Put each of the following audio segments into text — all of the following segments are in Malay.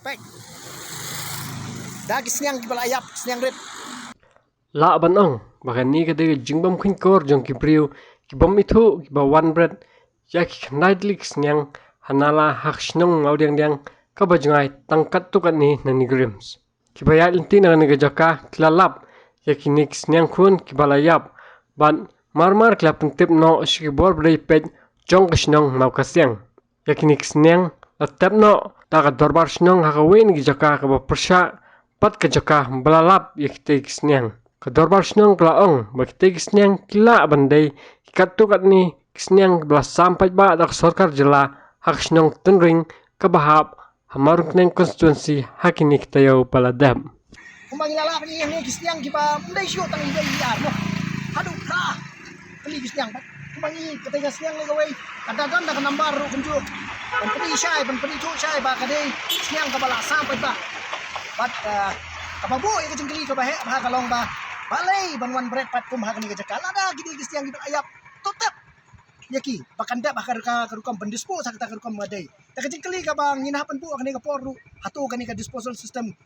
Baik. Dah kisniang kibala ayap, kisniang rip. La banong, bahkan ni kata jingbam khin kor jong kipriu, kibam itu kiba one bread, ya kinaidlik snyang hanala hakshnong audiang diang kabajngai tangkat tukan ni nani grims. Kiba ya linti na ni gajaka klalap, ya kinik snyang kun kibala yap, ban marmar klap tip no shikibor bray pej jong kashnong mau kasyang. Ya kinik snyang latep no taga dorbar shnong hakawen gijaka kaba persya pat kajaka balalap ya kitik snyang. Kedorbar snyang klaong, bakti kisnyang kila bandai, ikatu kat ni kisnyang belas sampai ba dak sorkar jela hak snyang tenring kebahap hamarung neng konstituensi hak ini kita paladam. Kumbang ilalap ni yang ni kisniang kiba mundai syuk tang ibai yar mo. Aduh kah. Kali kisniang bat. Kumbang i kata kisniang le gawai. Kadagan dak nambar ru kunju. Ban pedi syai, ban pedi cuk syai ba kadai kisniang kabala sampai ba. Bat apa bu ya kecengkeli ke bahek bah kalong ba. Balai banwan bread pat kum hakani ke cakal ada gini kisniang gibal ayap tetap yaki bahkan dak bakar ka kerukam pendispo sakta kerukam madai tak kecengkeli ka bang nginapan bu akani ka poru hatu kani ka disposal system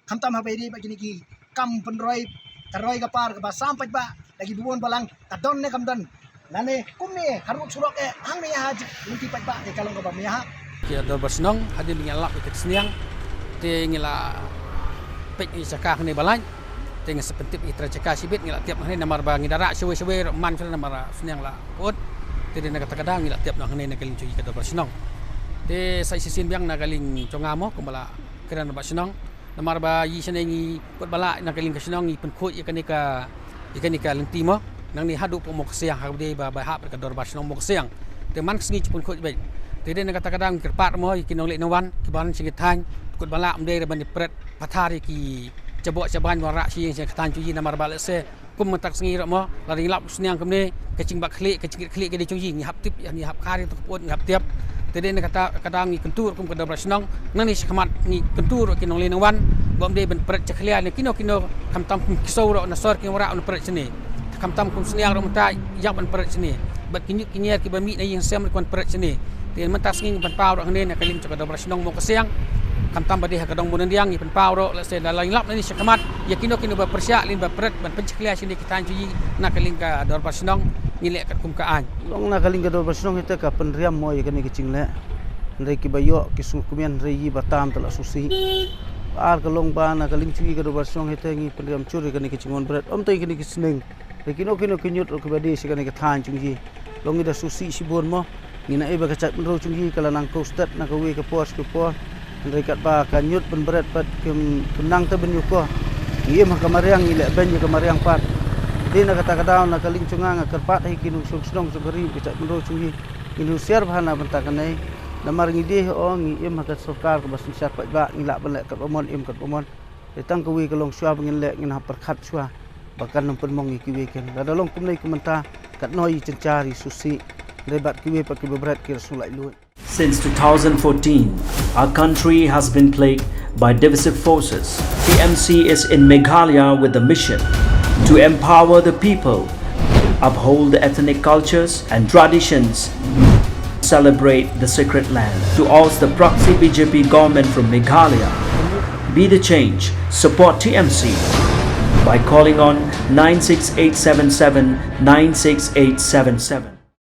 kamtam habedi ba gini ki kam penroi karoi ka par ka ba sampai ba lagi buon balang kadon ne kamdan lane kum ne haruk surok hang ne haji linti pat ba kalong ka ba miha kia dor bersnong hadir ngelak ke kisniang te ngila pek isakah ne balai tengah sepentip itra cekah sibit ngilak tiap hari namar ba ngidara sewe-sewe man fil namar snyang la ut tedi na kata-kadang ngilak tiap nak ne nakaling cuy kada bersnong te sai sisin biang nakaling congamo kumbala kena ba snong namar ba yi senengi kot bala nakaling ka snong i penkhut ikanika lenti mo nang ni hadu po mo kasiang habde ba hap ka dor ba snong mo kasiang te man sngi pun khut be tedi na kata-kadang kerpat mo ikinong le nawan kiban singit tang kot bala amde ban pret pathari ki cabok caban warak si yang saya katan cuci namar balik se kum mentak sengi mo lari lap sniang kemne kecing bak klik kecing klik ke cuci ni hap tip ni hap kari tu pun hap tiap tadi ni kata kadang ni kentur kum kada brasnong nang ni sekemat ni kentur kinong lenawan bom de ben pret ceklian ni kino kam tam kum kisau ro nasor kin warak on pret sini kam tam kum sniang ro mentai yang ben pret sini bat kinyuk kinyar ki bami ni yang sem kon pret sini ten mentak sengi ben pau ro ngene nak kalim kada brasnong mo kesiang kam tambah dia kadang bunan diang ipen pau let's say lain lap ni sekamat yakino ba persyak lin ba pret ban penceklia sini kita cuci nak kelingka dor pasnong nilek kat kumkaan long nak kelingka dor pasnong itu ka penriam mo yakani kecing le ndai ki bayo ki sukumian rei batam tela susi ar kalong ba nak keling cuci ka dor pasnong itu ngi penriam curi kani kecingon pret om tai kani kisneng yakino kinyut ke badi sikani ka than cuci long ida susi sibon mo ngina e ba kacat menro cuci kala nang coastet nak we ke pos Rekat ba kanyut penberat pat kenang te benyuko ie mah kamariang ile benye kamariang pat dina kata-kata na kaling cungang kerpat hikinu sungsnong sugeri kecak mendo cungi inu siar bahana bentakanai namar ngide o ngi ie mah kat sarkar ke basin siar pat ba ngilak belek kat omon im kat omon datang kewi kelong sua bengin lek ngin perkat sua bahkan nempen mong iki weken dadalong kumnai kumenta kat noi cencari susi rebat kiwe pat kiwe berat kir sulai luit. Since 2014, our country has been plagued by divisive forces. TMC is in Meghalaya with the mission to empower the people, uphold the ethnic cultures and traditions, celebrate the sacred land. To oust the proxy BJP government from Meghalaya, be the change, support TMC by calling on 96877 96877.